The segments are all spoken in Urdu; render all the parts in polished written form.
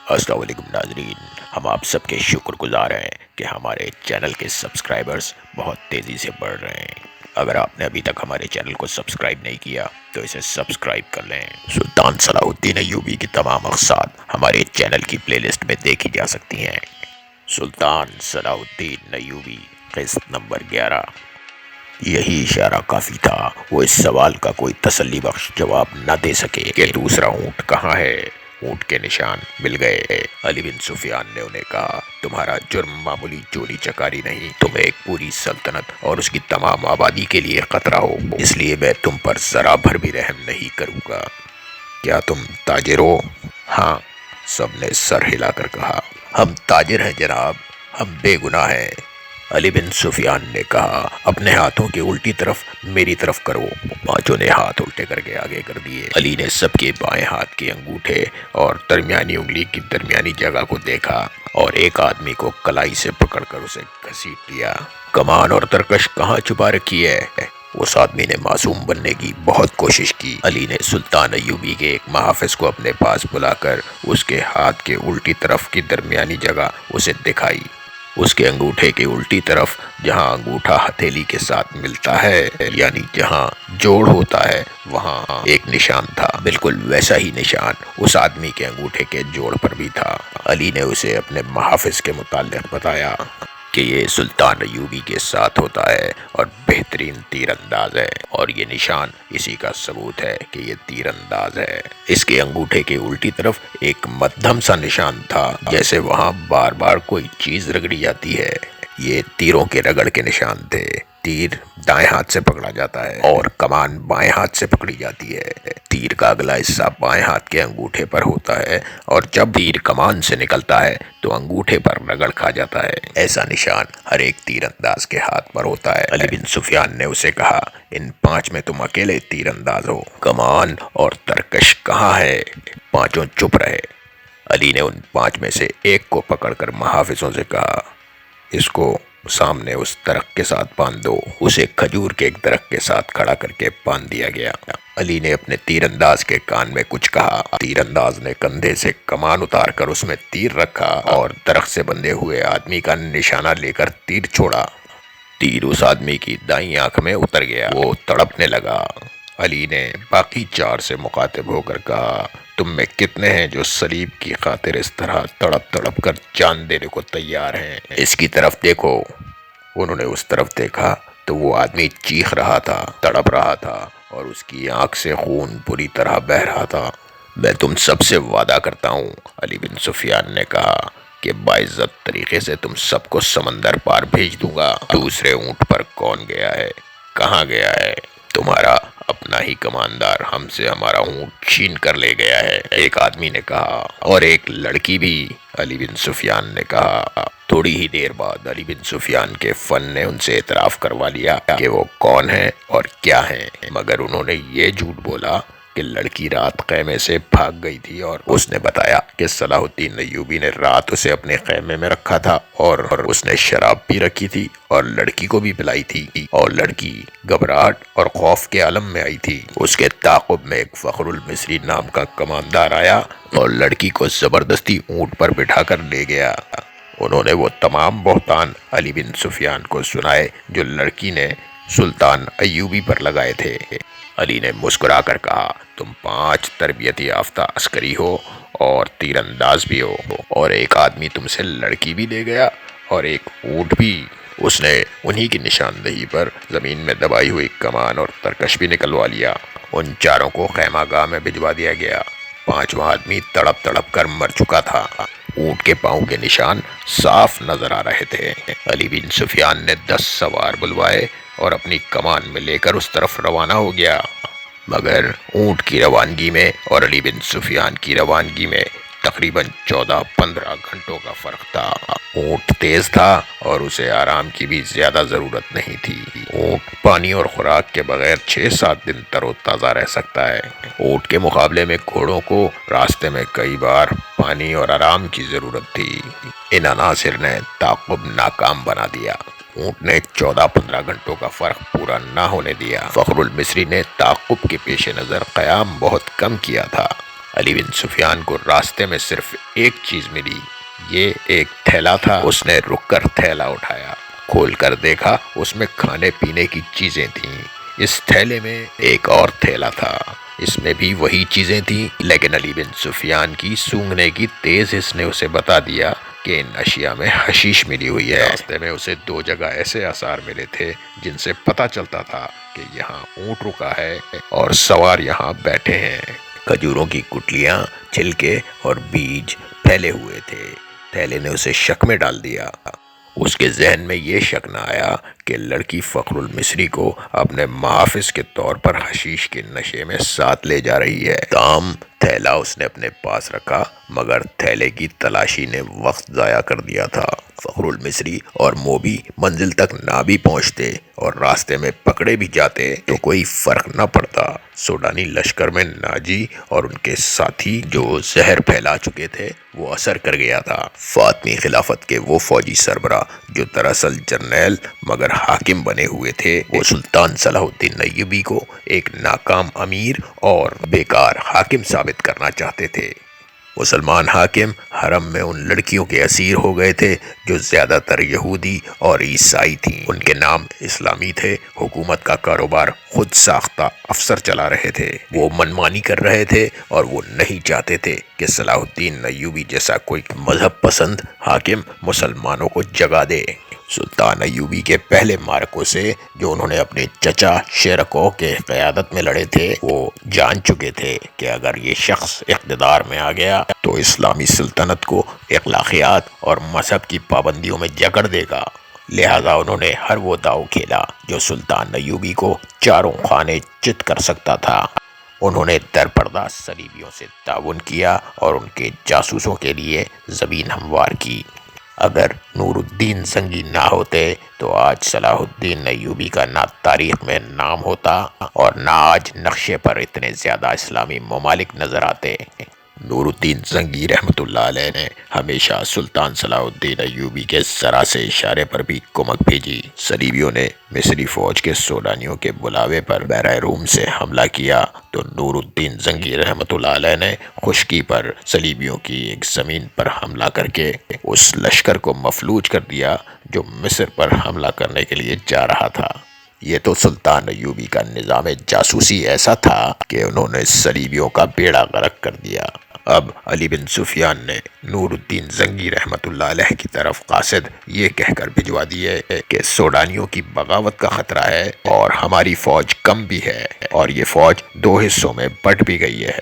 السلام علیکم ناظرین، ہم آپ سب کے شکر گزار ہیں کہ ہمارے چینل کے سبسکرائبرز بہت تیزی سے بڑھ رہے ہیں۔ اگر آپ نے ابھی تک ہمارے چینل کو سبسکرائب نہیں کیا تو اسے سبسکرائب کر لیں۔ سلطان صلاح الدین ایوبی کی تمام اقساط ہمارے چینل کی پلے لسٹ میں دیکھی جا سکتی ہیں۔ سلطان صلاح الدین ایوبی، قسط نمبر 11۔ یہی اشارہ کافی تھا، وہ اس سوال کا کوئی تسلی بخش جواب نہ دے سکے کہ دوسرا اونٹ کہاں ہے۔ اونٹ کے نشان مل گئے۔ علی بن سفیان نے انہیں کہا، تمہارا جرم معمولی چوری چکاری نہیں، تم ایک پوری سلطنت اور اس کی تمام آبادی کے لیے خطرہ ہو، اس لیے میں تم پر ذرا بھر بھی رحم نہیں کروں گا۔ کیا تم تاجر ہو؟ ہاں، سب نے سر ہلا کر کہا، ہم تاجر ہیں جناب، ہم بے گناہ ہیں۔ علی بن سفیان نے کہا، اپنے ہاتھوں کی الٹی طرف میری طرف کرو۔ پانچوں نے ہاتھ الٹے کر کے آگے کر دیے۔ علی نے سب کے بائیں ہاتھ کے انگوٹھے اور درمیانی انگلی کی درمیانی جگہ کو دیکھا اور ایک آدمی کو کلائی سے پکڑ کر اسے گھسیٹ لیا۔ کمان اور ترکش کہاں چھپا رکھی ہے؟ اس آدمی نے معصوم بننے کی بہت کوشش کی۔ علی نے سلطان ایوبی کے ایک محافظ کو اپنے پاس بلا کر اس کے ہاتھ کے الٹی طرف کی درمیانی جگہ اسے دکھائی۔ اس کے انگوٹھے کی الٹی طرف جہاں انگوٹھا ہتھیلی کے ساتھ ملتا ہے، یعنی جہاں جوڑ ہوتا ہے، وہاں ایک نشان تھا۔ بالکل ویسا ہی نشان اس آدمی کے انگوٹھے کے جوڑ پر بھی تھا۔ علی نے اسے اپنے محافظ کے متعلق بتایا کہ یہ سلطان ایوبی کے ساتھ ہوتا ہے اور بہترین تیر انداز ہے، اور یہ نشان اسی کا ثبوت ہے کہ یہ تیر انداز ہے۔ اس کے انگوٹھے کے الٹی طرف ایک مدھم سا نشان تھا، جیسے وہاں بار بار کوئی چیز رگڑی جاتی ہے۔ یہ تیروں کے رگڑ کے نشان تھے۔ تیر دائیں ہاتھ سے پکڑا جاتا ہے اور کمان بائیں ہاتھ سے پکڑی جاتی ہے۔ تیر کا اگلا حصہ بائیں ہاتھ کے انگوٹھے پر ہوتا ہے، اور جب تیر کمان سے نکلتا ہے تو انگوٹھے پر رگڑ کھا جاتا ہے۔ ایسا نشان ہر ایک تیر انداز کے ہاتھ پر ہوتا ہے۔ علی بن سفیان نے اسے کہا، ان پانچ میں تم اکیلے تیر انداز ہو، کمان اور ترکش کہاں ہے؟ پانچوں چپ رہے۔ علی نے ان پانچ میں سے ایک کو پکڑ کر محافظوں سے کہا، اس کو سامنے اس درخت کے ساتھ باندھ دو۔ اسے کھجور کے ایک درخت کے ساتھ کھڑا کر کے باندھ دیا گیا۔ علی نے اپنے تیر انداز کے کان میں کچھ کہا۔ تیر انداز نے کندھے سے کمان اتار کر اس میں تیر رکھا اور درخت سے بندھے ہوئے آدمی کا نشانہ لے کر تیر چھوڑا۔ تیر اس آدمی کی دائیں آنکھ میں اتر گیا، وہ تڑپنے لگا۔ علی نے باقی چار سے مخاطب ہو کر کہا، تم میں کتنے ہیں جو صلیب کی خاطر اس طرح تڑپ تڑپ کر جان دینے کو تیار ہیں؟ اس کی طرف دیکھو۔ انہوں نے اس طرف دیکھا تو وہ آدمی چیخ رہا تھا، تڑپ رہا تھا، اور اس کی آنکھ سے خون بری طرح بہہ رہا تھا۔ میں تم سب سے وعدہ کرتا ہوں، علی بن سفیان نے کہا، کہ باعزت طریقے سے تم سب کو سمندر پار بھیج دوں گا۔ دوسرے اونٹ پر کون گیا ہے؟ کہاں گیا ہے؟ تمہارا اپنا ہی کماندار ہم سے ہمارا اونٹ چھین کر لے گیا ہے، ایک آدمی نے کہا، اور ایک لڑکی بھی، علی بن سفیان نے کہا۔ تھوڑی ہی دیر بعد علی بن سفیان کے فن نے ان سے اعتراف کروا لیا کہ وہ کون ہیں اور کیا ہیں، مگر انہوں نے یہ جھوٹ بولا کہ لڑکی رات خیمے سے بھاگ گئی تھی، اور اس نے بتایا کہ صلاح الدین ایوبی نے رات اسے اپنے خیمے میں رکھا تھا، اور اس نے شراب بھی رکھی تھی اور لڑکی کو بھی پلائی تھی، اور لڑکی گھبراہٹ اور خوف کے عالم میں آئی تھی۔ اس کے تعاقب میں ایک فخر المصری نام کا کماندار آیا اور لڑکی کو زبردستی اونٹ پر بٹھا کر لے گیا۔ انہوں نے وہ تمام بہتان علی بن سفیان کو سنائے جو لڑکی نے سلطان ایوبی پر لگائے تھے۔ علی نے مسکرا کر کہا، تم پانچ تربیت یافتہ عسکری ہو اور تیر انداز بھی ہو، اور ایک آدمی تم سے لڑکی بھی لے گیا اور ایک اونٹ بھی۔ اس نے انہی کی نشاندہی پر زمین میں دبائی ہوئی کمان اور ترکش بھی نکلوا لیا۔ ان چاروں کو خیمہ گاہ میں بھجوا دیا گیا۔ پانچواں آدمی تڑپ تڑپ کر مر چکا تھا۔ اونٹ کے پاؤں کے نشان صاف نظر آ رہے تھے۔ علی بن سفیان نے 10 سوار بلوائے اور اپنی کمان میں لے کر اس طرف روانہ ہو گیا، مگر اونٹ کی روانگی میں اور علی بن سفیان کی روانگی میں تقریباً 14-15 گھنٹوں کا فرق تھا۔ اونٹ تیز تھا اور اسے آرام کی بھی زیادہ ضرورت نہیں تھی۔ اونٹ پانی اور خوراک کے بغیر 6-7 دن تر و تازہ رہ سکتا ہے۔ اونٹ کے مقابلے میں گھوڑوں کو راستے میں کئی بار پانی اور آرام کی ضرورت تھی۔ ان عناصر نے تعاقب ناکام بنا دیا۔ اونٹ نے 14-15 گھنٹوں کا فرق پورا نہ ہونے دیا۔ فخر المصری نے تعاقب کے پیش نظر قیام بہت کم کیا تھا۔ علی بن سفیان کو راستے میں صرف ایک چیز ملی، یہ ایک تھیلا تھا۔ اس نے رک کر تھیلا اٹھایا، کھول کر دیکھا اس میں کھانے پینے کی چیزیں تھیں۔ اس تھیلے میں ایک اور تھیلا تھا، اس میں بھی وہی چیزیں تھیں، لیکن علی بن سفیان کی سونگھنے کی تیز حس نے اسے بتا دیا کہ ان اشیاء میں حشیش ملی ہوئی ہے۔ راستے میں اسے 2 جگہ ایسے آثار ملے تھے جن سے پتا چلتا تھا کہ یہاں اونٹ رکا ہے اور سوار یہاں بیٹھے ہیں۔ کھجوروں کی گٹلیاں، چھلکے اور بیج پھیلے ہوئے تھے۔ تھیلے نے اسے شک میں ڈال دیا۔ اس کے ذہن میں یہ شک نہ آیا کہ لڑکی فخر المصری کو اپنے محافظ کے طور پر حشیش کے نشے میں ساتھ لے جا رہی ہے۔ تاہم تھیلا اس نے اپنے پاس رکھا، مگر تھیلے کی تلاشی نے وقت ضائع کر دیا تھا۔ فخر المصری اور موبی منزل تک نہ بھی پہنچتے اور راستے میں پکڑے بھی جاتے تو کوئی فرق نہ پڑتا۔ سوڈانی لشکر میں ناجی اور ان کے ساتھی جو زہر پھیلا چکے تھے وہ اثر کر گیا تھا۔ فاطمی خلافت کے وہ فوجی سربراہ جو دراصل جرنیل مگر حاکم بنے ہوئے تھے، وہ سلطان صلاح الدین ایوبی کو ایک ناکام امیر اور بیکار حاکم ثابت کرنا چاہتے تھے۔ مسلمان حاکم حرم میں ان لڑکیوں کے اسیر ہو گئے تھے جو زیادہ تر یہودی اور عیسائی تھیں۔ ان کے نام اسلامی تھے، حکومت کا کاروبار خود ساختہ افسر چلا رہے تھے۔ وہ منمانی کر رہے تھے اور وہ نہیں چاہتے تھے کہ صلاح الدین ایوبی جیسا کوئی مذہب پسند حاکم مسلمانوں کو جگا دے۔ سلطان ایوبی کے پہلے معرکوں سے جو انہوں نے اپنے چچا شیرکو کے قیادت میں لڑے تھے، وہ جان چکے تھے کہ اگر یہ شخص اقتدار میں آ گیا تو اسلامی سلطنت کو اخلاقیات اور مذہب کی پابندیوں میں جکڑ دے گا۔ لہذا انہوں نے ہر وہ داؤ کھیلا جو سلطان ایوبی کو چاروں خانے چت کر سکتا تھا۔ انہوں نے در پردہ صلیبیوں سے تعاون کیا اور ان کے جاسوسوں کے لیے زمین ہموار کی۔ اگر نور الدین زنگی نہ ہوتے تو آج صلاح الدین ایوبی کا نہ تاریخ میں نام ہوتا اور نہ آج نقشے پر اتنے زیادہ اسلامی ممالک نظر آتے۔ نور الدین زنگی رحمۃ اللہ علیہ نے ہمیشہ سلطان صلاح الدین ایوبی کے ذرا سے اشارے پر بھی کمک بھیجی۔ صلیبیوں نے مصری فوج کے سوڈانیوں کے بلاوے پر بحیرہ روم سے حملہ کیا تو نور الدین زنگی رحمۃ اللہ علیہ نے خشکی پر صلیبیوں کی ایک زمین پر حملہ کر کے اس لشکر کو مفلوج کر دیا جو مصر پر حملہ کرنے کے لیے جا رہا تھا۔ یہ تو سلطان ایوبی کا نظام جاسوسی ایسا تھا کہ انہوں نے صلیبیوں کا بیڑا غرق کر دیا۔ اب علی بن سفیان نے نور الدین زنگی رحمۃ اللہ علیہ کی طرف قاصد یہ کہہ کر بھجوا دیے کہ سوڈانیوں کی بغاوت کا خطرہ ہے اور ہماری فوج کم بھی ہے اور یہ فوج 2 حصوں میں بٹ بھی گئی ہے۔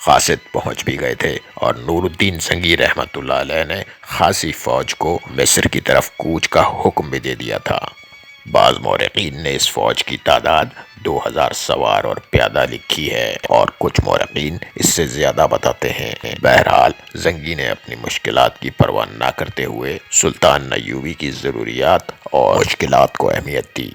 قاصد پہنچ بھی گئے تھے اور نور الدین زنگی رحمۃ اللہ علیہ نے خاصی فوج کو مصر کی طرف کوچ کا حکم بھی دے دیا تھا۔ بعض مورخین نے اس فوج کی تعداد 2000 سوار اور پیادہ لکھی ہے اور کچھ مورخین اس سے زیادہ بتاتے ہیں۔ بہرحال زنگی نے اپنی مشکلات کی پرواہ نہ کرتے ہوئے سلطان ایوبی کی ضروریات اور مشکلات کو اہمیت دی،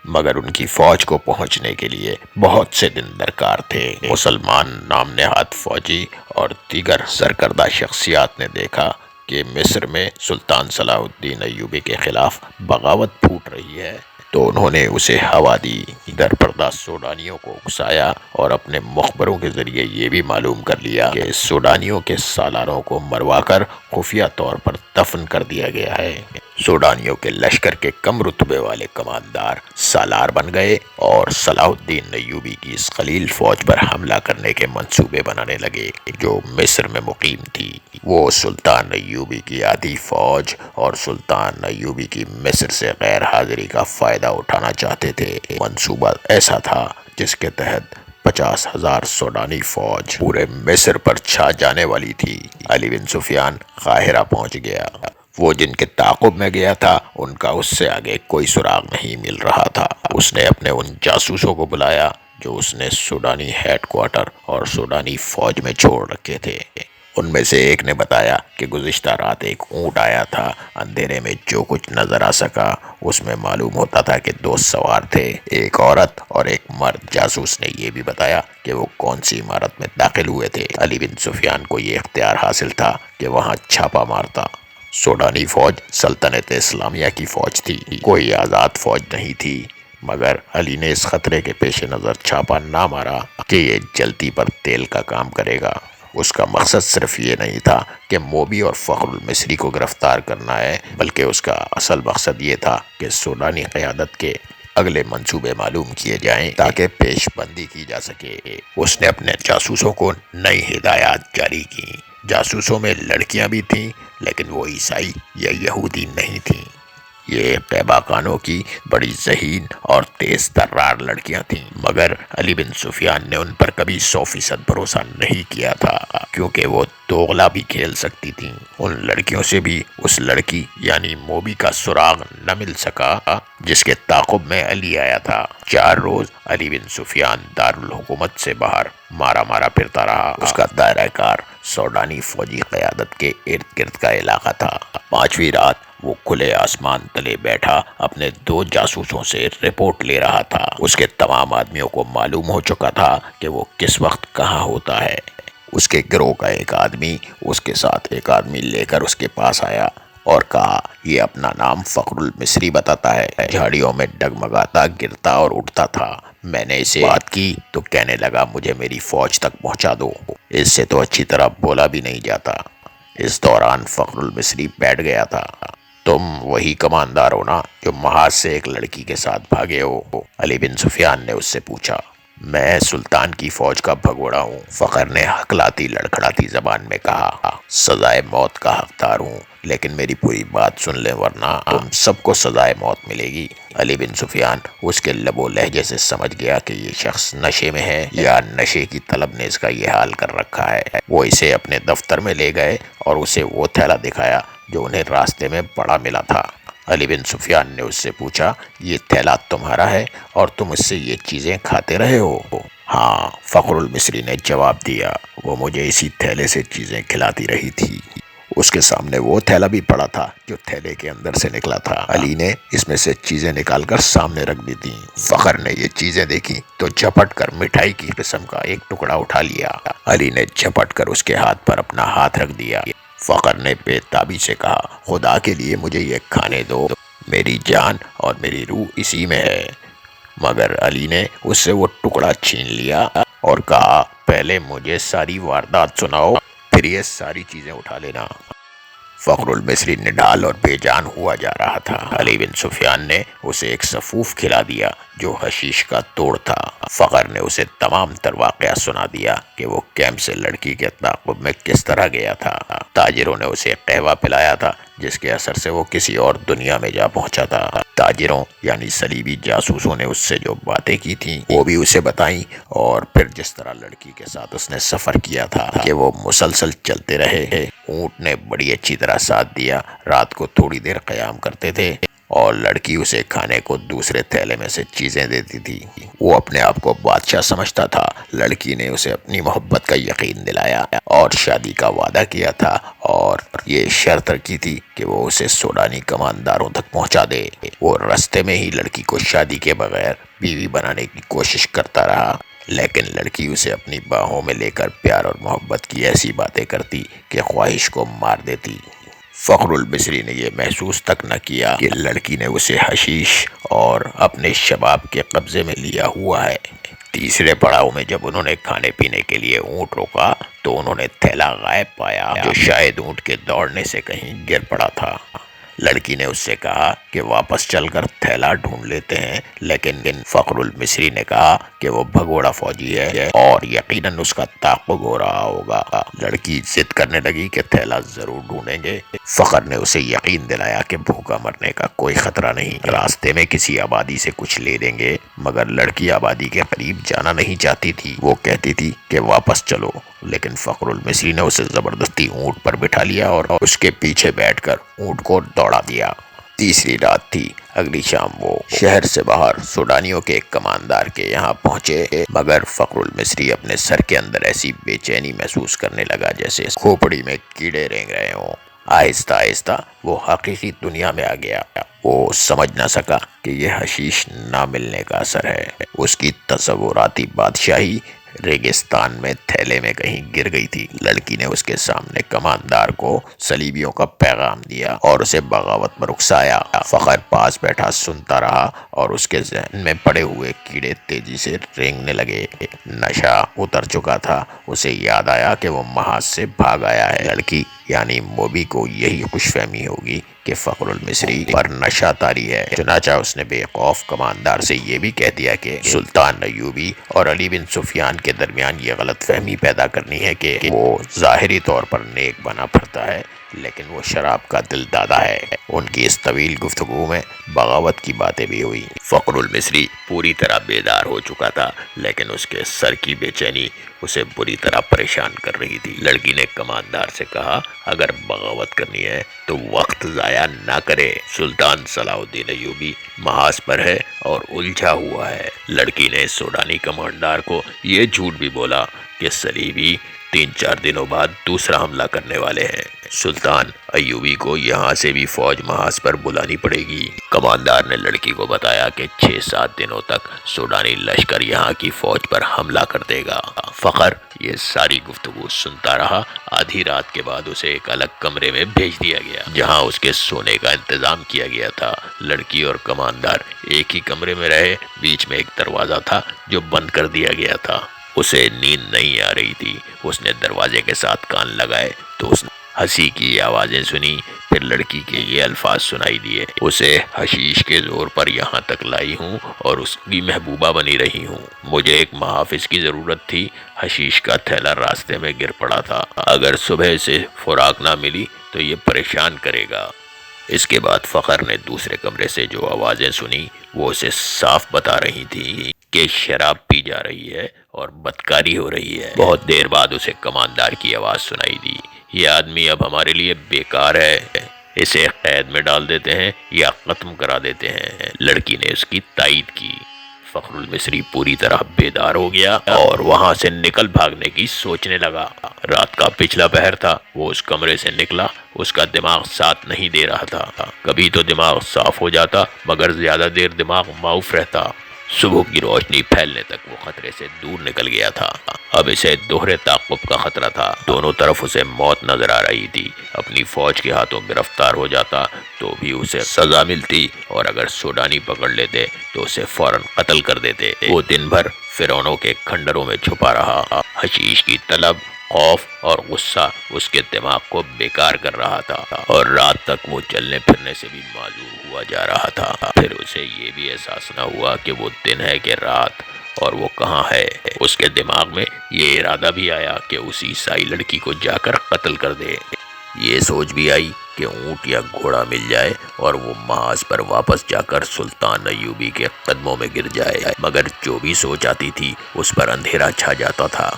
مگر ان کی فوج کو پہنچنے کے لیے بہت سے دن درکار تھے۔ مسلمان نام نہاد فوجی اور دیگر سرکردہ شخصیات نے دیکھا کہ مصر میں سلطان صلاح الدین ایوبی کے خلاف بغاوت پھوٹ رہی ہے تو انہوں نے اسے ہوا دی۔ در پردہ سوڈانیوں کو اکسایا اور اپنے مخبروں کے ذریعے یہ بھی معلوم کر لیا کہ سوڈانیوں کے سالاروں کو مروا کر خفیہ طور پر دفن کر دیا گیا ہے۔ سوڈانیوں کے لشکر کے کم رتبے والے کماندار سالار بن گئے اور صلاح الدین ایوبی کی اس قلیل فوج پر حملہ کرنے کے منصوبے بنانے لگے جو مصر میں مقیم تھی۔ وہ سلطان ایوبی کی آدھی فوج اور سلطان ایوبی کی مصر سے غیر حاضری کا فائدہ اٹھانا چاہتے تھے۔ منصوبہ ایسا تھا جس کے تحت 50,000 سوڈانی فوج پورے مصر پر چھا جانے والی تھی۔ علی بن سفیان قاہرہ پہنچ گیا۔ وہ جن کے تعاقب میں گیا تھا ان کا اس سے آگے کوئی سراغ نہیں مل رہا تھا۔ اس نے اپنے ان جاسوسوں کو بلایا جو اس نے سوڈانی ہیڈ کوارٹر اور سوڈانی فوج میں چھوڑ رکھے تھے۔ ان میں سے ایک نے بتایا کہ گزشتہ رات ایک اونٹ آیا تھا۔ اندھیرے میں جو کچھ نظر آ سکا اس میں معلوم ہوتا تھا کہ 2 سوار تھے، ایک عورت اور ایک مرد۔ جاسوس نے یہ بھی بتایا کہ وہ کون سی عمارت میں داخل ہوئے تھے۔ علی بن سفیان کو یہ اختیار حاصل تھا کہ وہاں چھاپا مارتا۔ سوڈانی فوج سلطنت اسلامیہ کی فوج تھی، کوئی آزاد فوج نہیں تھی، مگر علی نے اس خطرے کے پیش نظر چھاپا نہ مارا کہ یہ جلتی پر تیل کا کام کرے گا۔ اس کا مقصد صرف یہ نہیں تھا کہ موبی اور فخر المصری کو گرفتار کرنا ہے، بلکہ اس کا اصل مقصد یہ تھا کہ سوڈانی قیادت کے اگلے منصوبے معلوم کیے جائیں تاکہ پیش بندی کی جا سکے۔ اس نے اپنے جاسوسوں کو نئی ہدایات جاری کی۔ جاسوسوں میں لڑکیاں بھی تھیں، لیکن وہ عیسائی یا یہودی نہیں تھیں۔ یہ قیبہ خانوں کی بڑی ذہین اور تیز ترار لڑکیاں تھیں، مگر علی بن سفیان نے ان پر کبھی 100% بھروسہ نہیں کیا تھا، کیونکہ وہ دوغلا بھی کھیل سکتی تھیں۔ ان لڑکیوں سے بھی اس لڑکی یعنی موبی کا سراغ نہ مل سکا جس کے تعاقب میں علی آیا تھا۔ 4 روز علی بن سفیان دارالحکومت سے باہر مارا مارا پھرتا رہا۔ اس کا دائرہ کار سوڈانی فوجی قیادت کے ارد گرد کا علاقہ تھا۔ 5ویں رات وہ کھلے آسمان تلے بیٹھا اپنے 2 جاسوسوں سے رپورٹ لے رہا تھا۔ اس کے تمام آدمیوں کو معلوم ہو چکا تھا کہ وہ کس وقت کہاں ہوتا ہے۔ اس کے گروہ کا ایک آدمی اس کے ساتھ ایک آدمی لے کر اس کے پاس آیا اور کہا، یہ اپنا نام فخر المصری بتاتا ہے، جھاڑیوں میں ڈگمگاتا گرتا اور اٹھتا تھا۔ میں نے اسے بات کی تو کہنے لگا مجھے میری فوج تک پہنچا دو، اس سے تو اچھی طرح بولا بھی نہیں جاتا۔ اس دوران فخر المصری بیٹھ گیا تھا۔ تم وہی کماندار ہو نا جو محاذ سے ایک لڑکی کے ساتھ بھاگے ہو؟ علی بن سفیان نے اس سے پوچھا۔ میں سلطان کی فوج کا بھگوڑا ہوں، فخر نے ہکلاتی لڑکھڑاتی زبان میں کہا۔ سزائے موت کا حقدار ہوں، لیکن میری پوری بات سن لیں ورنہ تم سب کو سزائے موت ملے گی۔ علی بن سفیان اس کے لب و لہجے سے سمجھ گیا کہ یہ شخص نشے میں ہے یا نشے کی طلب نے اس کا یہ حال کر رکھا ہے۔ وہ اسے اپنے دفتر میں لے گئے اور اسے وہ تھیلا دکھایا جو انہیں راستے میں پڑا ملا تھا۔ علی بن سفیان نے اس سے پوچھا، یہ تھیلا تمہارا ہے اور تم اس سے یہ چیزیں کھاتے رہے ہو؟ ہاں، فخر المصری نے جواب دیا، وہ مجھے اسی تھیلے سے چیزیں کھلاتی رہی تھی۔ اس کے سامنے وہ تھیلا بھی پڑا تھا جو تھیلے کے اندر سے نکلا تھا۔ علی نے اس میں سے چیزیں نکال کر سامنے رکھ دی تھی۔ فخر نے یہ چیزیں دیکھی تو جھپٹ کر مٹھائی کی قسم کا ایک ٹکڑا اٹھا لیا۔ علی نے جھپٹ کر اس کے ہاتھ پر اپنا ہاتھ رکھ دیا۔ فخر نے بے تابی سے کہا، خدا کے لیے مجھے یہ کھانے دو، میری جان اور میری روح اسی میں ہے۔ مگر علی نے اس سے وہ ٹکڑا چھین لیا اور کہا، پہلے مجھے ساری واردات سناؤ، پھر یہ ساری چیزیں اٹھا لینا۔ فخر المصری نڈال اور بے جان ہوا جا رہا تھا۔ علی بن سفیان نے اسے ایک سفوف کھلا دیا جو حشیش کا توڑ تھا۔ فخر نے اسے تمام تر واقعہ سنا دیا کہ وہ کیمپ سے لڑکی کے تعاقب میں کس طرح گیا تھا۔ تاجروں نے اسے قہوہ پلایا تھا جس کے اثر سے وہ کسی اور دنیا میں جا پہنچا تھا۔ تاجروں یعنی صلیبی جاسوسوں نے اس سے جو باتیں کی تھیں وہ بھی اسے بتائیں، اور پھر جس طرح لڑکی کے ساتھ اس نے سفر کیا تھا کہ وہ مسلسل چلتے رہے۔ اونٹ نے بڑی اچھی طرح ساتھ دیا، رات کو تھوڑی دیر قیام کرتے تھے اور لڑکی اسے کھانے کو دوسرے تھیلے میں سے چیزیں دیتی تھی۔ وہ اپنے آپ کو بادشاہ سمجھتا تھا۔ لڑکی نے اسے اپنی محبت کا یقین دلایا اور شادی کا وعدہ کیا تھا، اور یہ شرط رکھی تھی کہ وہ اسے سوڈانی کمانداروں تک پہنچا دے۔ وہ رستے میں ہی لڑکی کو شادی کے بغیر بیوی بنانے کی کوشش کرتا رہا، لیکن لڑکی اسے اپنی باہوں میں لے کر پیار اور محبت کی ایسی باتیں کرتی کہ خواہش کو مار دیتی۔ فخر المصری نے یہ محسوس تک نہ کیا کہ لڑکی نے اسے حشیش اور اپنے شباب کے قبضے میں لیا ہوا ہے۔ تیسرے پڑاؤ میں جب انہوں نے کھانے پینے کے لیے اونٹ روکا تو انہوں نے تھیلا غائب پایا جو شاید اونٹ کے دوڑنے سے کہیں گر پڑا تھا۔ لڑکی نے اس سے کہا کہ واپس چل کر تھیلا ڈھونڈ لیتے ہیں، لیکن فخر المصری نے کہا کہ وہ بھگوڑا فوجی ہے اور یقیناً اس کا تعاقب ہو رہا ہوگا۔ لڑکی ضد کرنے لگی کہ تھیلا ضرور ڈھونڈیں گے۔ فخر نے اسے یقین دلایا کہ بھوکا مرنے کا کوئی خطرہ نہیں، راستے میں کسی آبادی سے کچھ لے دیں گے، مگر لڑکی آبادی کے قریب جانا نہیں چاہتی تھی۔ وہ کہتی تھی کہ واپس چلو، لیکن فخر المصری نے اسے زبردستی اونٹ پر بٹھا لیا اور اس کے پیچھے بیٹھ کر اونٹ کو دوڑا دیا۔ تیسری رات تھی۔ اگلی شام وہ شہر سے باہر سوڈانیوں کے ایک کماندار کے یہاں پہنچے، مگر فخر المصری اپنے سر کے اندر ایسی بے چینی محسوس کرنے لگا جیسے کھوپڑی میں کیڑے رینگ رہے ہوں۔ آہستہ آہستہ وہ حقیقی دنیا میں آ گیا۔ وہ سمجھ نہ سکا کہ یہ حشیش نہ ملنے کا اثر ہے۔ اس کی تصوراتی بادشاہی ریگستان میں تھیلے میں کہیں گر گئی تھی۔ لڑکی نے اس کے سامنے کماندار کو صلیبیوں کا پیغام دیا اور اسے بغاوت پر اکسایا۔ فخر پاس بیٹھا سنتا رہا اور اس کے ذہن میں پڑے ہوئے کیڑے تیزی سے رینگنے لگے۔ نشہ اتر چکا تھا۔ اسے یاد آیا کہ وہ محاذ سے بھاگ آیا ہے۔ لڑکی یعنی موبی کو یہی خوش فہمی ہوگی کہ فخر المصری پر نشہ طاری ہے، چنانچہ اس نے بے خوف کماندار سے یہ بھی کہہ دیا کہ سلطان ایوبی اور علی بن سفیان کے درمیان یہ غلط فہمی پیدا کرنی ہے کہ وہ ظاہری طور پر نیک بنا پھرتا ہے لیکن وہ شراب کا دل دادا ہے۔ ان کی اس طویل گفتگو میں بغاوت کی باتیں بھی ہوئی۔ فخر المصری پوری طرح بیدار ہو چکا تھا لیکن اس کے سر کی بے چینی اسے بری طرح پریشان کر رہی تھی۔ لڑکی نے کماندار سے کہا اگر بغاوت کرنی ہے تو وقت ضائع نہ کرے۔ سلطان صلاح الدین ایوبی محاذ پر ہے اور الجھا ہوا ہے۔ لڑکی نے سوڈانی کمانڈار کو یہ جھوٹ بھی بولا کہ صلیبی 3-4 دنوں بعد دوسرا حملہ کرنے والے ہیں۔ سلطان ایوبی کو یہاں سے بھی فوج محاذ پر بلانی پڑے گی۔ کماندار نے لڑکی کو بتایا کہ 6-7 دنوں تک سوڈانی لشکر یہاں کی فوج پر حملہ کر دے گا۔ فخر یہ ساری گفتگو سنتا رہا۔ آدھی رات کے بعد اسے ایک الگ کمرے میں بھیج دیا گیا جہاں اس کے سونے کا انتظام کیا گیا تھا۔ لڑکی اور کماندار ایک ہی کمرے میں رہے۔ بیچ میں ایک دروازہ تھا جو بند کر دیا گیا تھا۔ اسے نیند نہیں آ رہی تھی۔ اس نے دروازے کے ساتھ کان لگائے تو اس نے ہنسی کی آوازیں سنی، پھر لڑکی کے یہ الفاظ سنائی دیے، اسے حشیش کے زور پر یہاں تک لائی ہوں اور اس کی محبوبہ بنی رہی ہوں۔ مجھے ایک محافظ کی ضرورت تھی۔ حشیش کا تھیلا راستے میں گر پڑا تھا۔ اگر صبح سے خوراک نہ ملی تو یہ پریشان کرے گا۔ اس کے بعد فخر نے دوسرے کمرے سے جو آوازیں سنی وہ اسے صاف بتا رہی تھی کہ شراب پی جا رہی ہے اور بدکاری ہو رہی ہے۔ بہت دیر بعد اسے کماندار کی آواز سنائی دی، یہ آدمی اب ہمارے لیے بیکار ہے، اسے قید میں ڈال دیتے ہیں یا ختم کرا دیتے ہیں۔ لڑکی نے اس کی تائید کی۔ فخر المصری پوری طرح بیدار ہو گیا اور وہاں سے نکل بھاگنے کی سوچنے لگا۔ رات کا پچھلا پہر تھا۔ وہ اس کمرے سے نکلا، اس کا دماغ ساتھ نہیں دے رہا تھا۔ کبھی تو دماغ صاف ہو جاتا مگر زیادہ دیر دماغ معاف رہتا۔ صبح کی روشنی پھیلنے تک وہ خطرے سے دور نکل گیا تھا۔ اب اسے دوہرے تعاقب کا خطرہ تھا۔ دونوں طرف اسے موت نظر آ رہی تھی۔ اپنی فوج کے ہاتھوں گرفتار ہو جاتا تو بھی اسے سزا ملتی اور اگر سوڈانی پکڑ لیتے تو اسے فوراً قتل کر دیتے۔ وہ دن بھر فرعونوں کے کھنڈروں میں چھپا رہا۔ حشیش کی طلب، خوف اور غصہ اس کے دماغ کو بیکار کر رہا تھا اور رات تک وہ چلنے پھرنے سے بھی معذور ہوا جا رہا تھا۔ پھر اسے یہ بھی احساس نہ ہوا کہ وہ دن ہے کہ رات اور وہ کہاں ہے۔ اس کے دماغ میں یہ ارادہ بھی آیا کہ اس عیسائی لڑکی کو جا کر قتل کر دے۔ یہ سوچ بھی آئی کہ اونٹ یا گھوڑا مل جائے اور وہ محاذ پر واپس جا کر سلطان ایوبی کے قدموں میں گر جائے، مگر جو بھی سوچ آتی تھی اس پر اندھیرا چھا جاتا تھا۔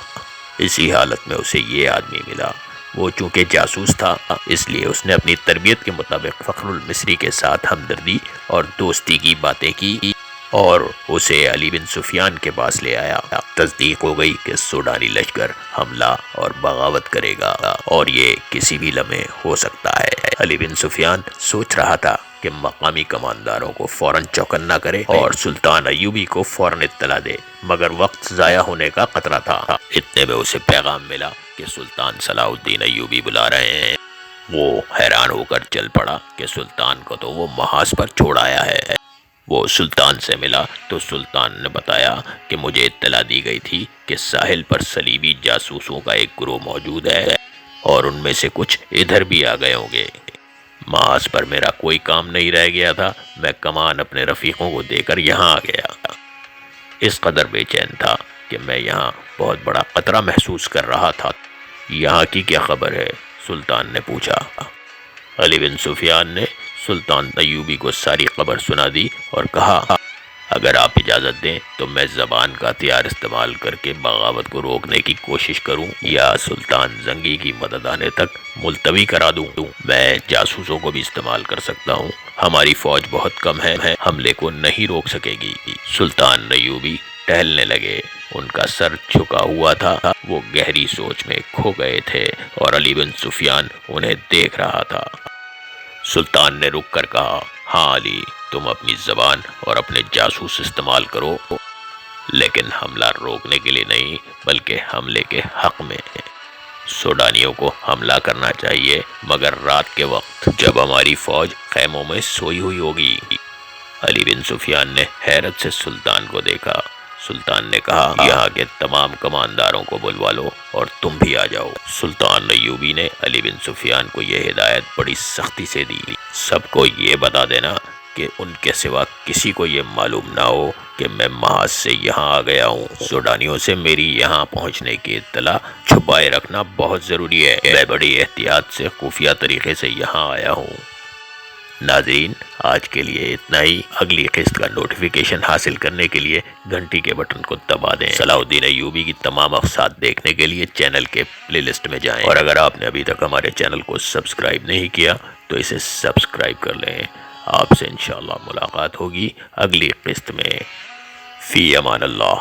اسی حالت میں اسے یہ آدمی ملا۔ وہ چونکہ جاسوس تھا اس لیے اس نے اپنی تربیت کے مطابق فخر المصری کے ساتھ ہمدردی اور دوستی کی باتیں کی اور اسے علی بن سفیان کے پاس لے آیا۔ تصدیق ہو گئی کہ سوڈانی لشکر حملہ اور بغاوت کرے گا اور یہ کسی بھی لمحے ہو سکتا ہے۔ علی بن سفیان سوچ رہا تھا کہ مقامی کمانداروں کو فوراً چوکن نہ کرے اور سلطان ایوبی کو فوراً اطلاع دے، مگر وقت ضائع ہونے کا خطرہ تھا۔ اتنے میں اسے پیغام ملا کہ سلطان صلاح الدین ایوبی بلا رہے ہیں۔ وہ حیران ہو کر چل پڑا کہ سلطان کو تو وہ محاذ پر چھوڑ آیا ہے۔ وہ سلطان سے ملا تو سلطان نے بتایا کہ مجھے اطلاع دی گئی تھی کہ ساحل پر صلیبی جاسوسوں کا ایک گروہ موجود ہے اور ان میں سے کچھ ادھر بھی آ گئے ہوں گے۔ محاذ پر میرا کوئی کام نہیں رہ گیا تھا، میں کمان اپنے رفیقوں کو دے کر یہاں آ گیا۔ اس قدر بے چین تھا کہ میں یہاں بہت بڑا خطرہ محسوس کر رہا تھا۔ یہاں کی کیا خبر ہے؟ سلطان نے پوچھا۔ علی بن سفیان نے سلطان ایوبی کو ساری خبر سنا دی اور کہا اگر آپ اجازت دیں تو میں زبان کا ہتھیار استعمال کر کے بغاوت کو روکنے کی کوشش کروں یا سلطان زنگی کی مدد آنے تک ملتوی کرا دوں۔ میں جاسوسوں کو بھی استعمال کر سکتا ہوں۔ ہماری فوج بہت کم ہے، حملے کو نہیں روک سکے گی۔ سلطان ایوبی ٹہلنے لگے، ان کا سر جھکا ہوا تھا، وہ گہری سوچ میں کھو گئے تھے اور علی بن سفیان انہیں دیکھ رہا تھا۔ سلطان نے رک کر کہا ہاں علی، تم اپنی زبان اور اپنے جاسوس استعمال کرو۔ لیکن حملہ روکنے کے لیے نہیں بلکہ حملے کے حق میں۔ سوڈانیوں کو حملہ کرنا چاہیے مگر رات کے وقت جب ہماری فوج خیموں میں سوئی ہوئی ہوگی۔ علی بن سفیان نے حیرت سے سلطان کو دیکھا۔ سلطان نے کہا یہاں کے تمام کمانداروں کو بلوا لو اور تم بھی آ جاؤ۔ سلطان ایوبی نے علی بن سفیان کو یہ ہدایت بڑی سختی سے دی، سب کو یہ بتا دینا کہ ان کے سوا کسی کو یہ معلوم نہ ہو کہ میں محاذ سے یہاں آ گیا ہوں۔ سوڈانیوں سے میری یہاں پہنچنے کی اطلاع چھپائے رکھنا بہت ضروری ہے۔ میں بڑی احتیاط سے خفیہ طریقے سے یہاں آیا ہوں۔ ناظرین، آج کے لیے اتنا ہی۔ اگلی قسط کا نوٹیفیکیشن حاصل کرنے کے لیے گھنٹی کے بٹن کو دبا دیں۔ صلاح الدین ایوبی کی تمام اقساط دیکھنے کے لیے چینل کے پلے لسٹ میں جائیں، اور اگر آپ نے ابھی تک ہمارے چینل کو سبسکرائب نہیں کیا تو اسے سبسکرائب کر لیں۔ آپ سے انشاءاللہ ملاقات ہوگی اگلی قسط میں۔ فی امان اللہ۔